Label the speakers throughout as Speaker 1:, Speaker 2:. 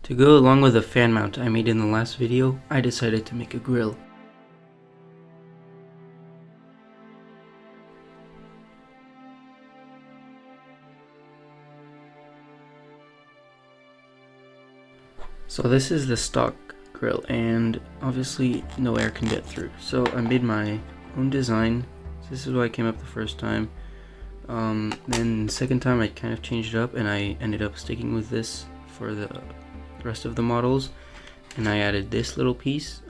Speaker 1: To go along with the fan mount I made in the last video, I decided to make a grill. So this is the stock grill, and obviously no air can get through. So I made my own design. This is what I came up the first time. Then the second time I kind of changed it up, and I ended up sticking with this for the rest of the models. And I added this little piece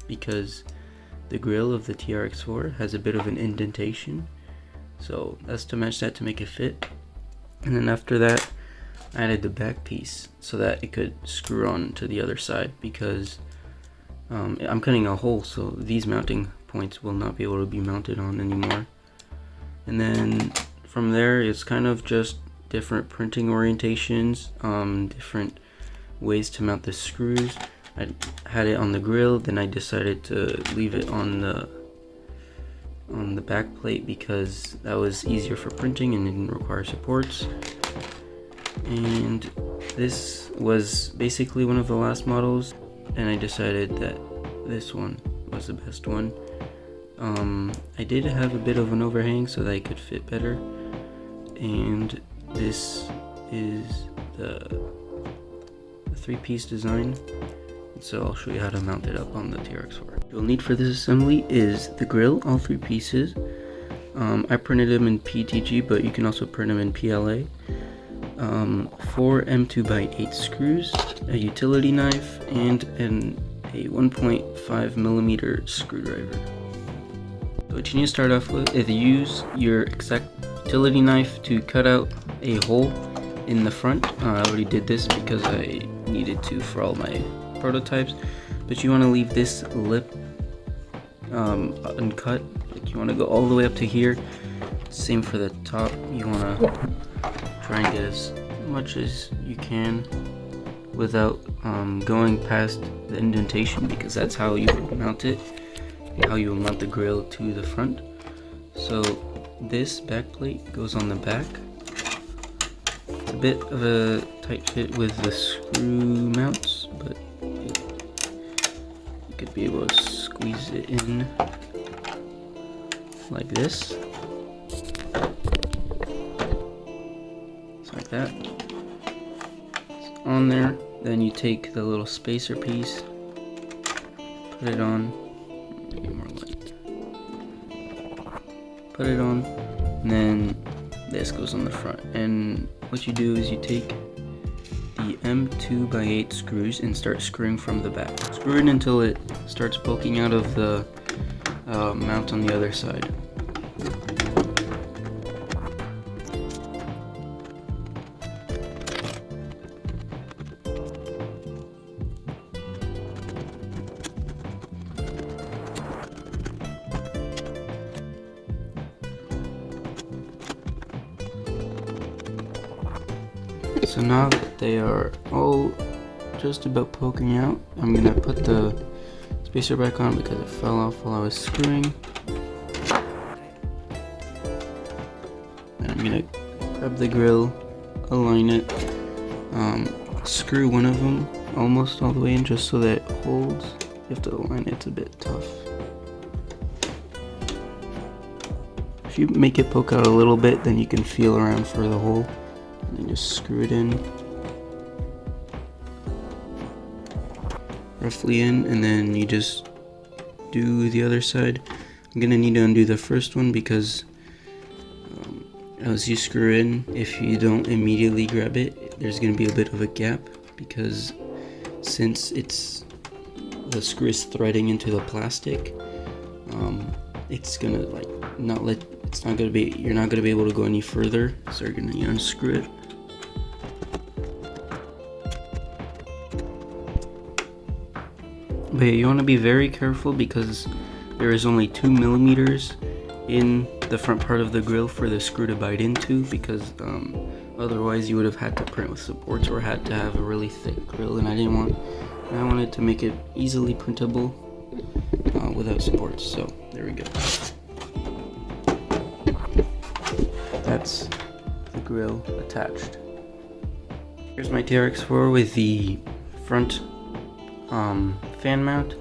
Speaker 1: because the grill of the TRX4 has a bit of an indentation. So that's to match that to make it fit. And then after that, I added the back piece so that it could screw on to the other side, because I'm cutting a hole, so these mounting points will not be able to be mounted on anymore. And then from there, it's kind of just different printing orientations, different ways to mount the screws. I had it on the grill, then I decided to leave it on the back plate because that was easier for printing and didn't require supports. And this was basically one of the last models, and I decided that this one was the best one. I did have a bit of an overhang so that I could fit better, and this is the three-piece design. So I'll show you how to mount it up on the TRX4. What you'll need for this assembly is the grill, all three pieces. I printed them in PETG, but you can also print them in PLA. 4 M2x8 screws, a utility knife, and a 1.5 millimeter screwdriver. So what you need to start off with is use your exact utility knife to cut out a hole in the front. I already did this because I needed to for all my prototypes, but you want to leave this lip uncut. Like, you want to go all the way up to here. Same for the top. You want to try and get as much as you can without going past the indentation, because that's how you mount it, how you will mount the grill to the front. So this back plate goes on the back. It's a bit of a tight fit with the screw mounts, but you could be able to squeeze it in like this. Like that. It's on there. Then you take the little spacer piece, put it on, make it more light. Put it on, and then this goes on the front. And what you do is you take the M2x8 screws and start screwing from the back. Screw it until it starts poking out of the mount on the other side. So now that they are all just about poking out, I'm gonna put the spacer back on because it fell off while I was screwing. And I'm gonna grab the grill, align it, screw one of them almost all the way in just so that it holds. You have to align it, it's a bit tough. If you make it poke out a little bit, then you can feel around for the hole. And then just screw it in roughly in, and then you just do the other side. I'm gonna need to undo the first one because as you screw in, if you don't immediately grab it, there's gonna be a bit of a gap, because since the screw is threading into the plastic, it's gonna you're not gonna be able to go any further, so you're gonna unscrew it. But you want to be very careful because there is only 2 millimeters in the front part of the grill for the screw to bite into, because otherwise you would have had to print with supports or had to have a really thick grill, and I wanted to make it easily printable without supports. So there we go. That's the grill attached. Here's my TRX4 with the front fan mount.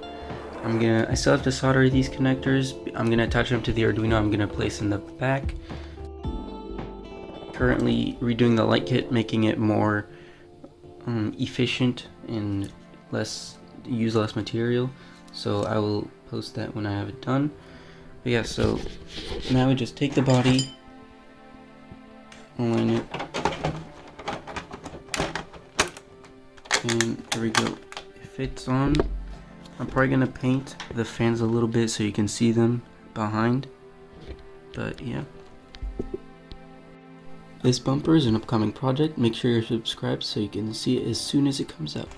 Speaker 1: I still have to solder these connectors. I'm gonna attach them to the Arduino. I'm gonna place in the back. Currently redoing the light kit, making it more efficient and use less material. So I will post that when I have it done. But yeah, so now we just take the body, align it, and there we go. It fits on. I'm probably gonna paint the fans a little bit so you can see them behind. But yeah. This bumper is an upcoming project. Make sure you're subscribed so you can see it as soon as it comes out.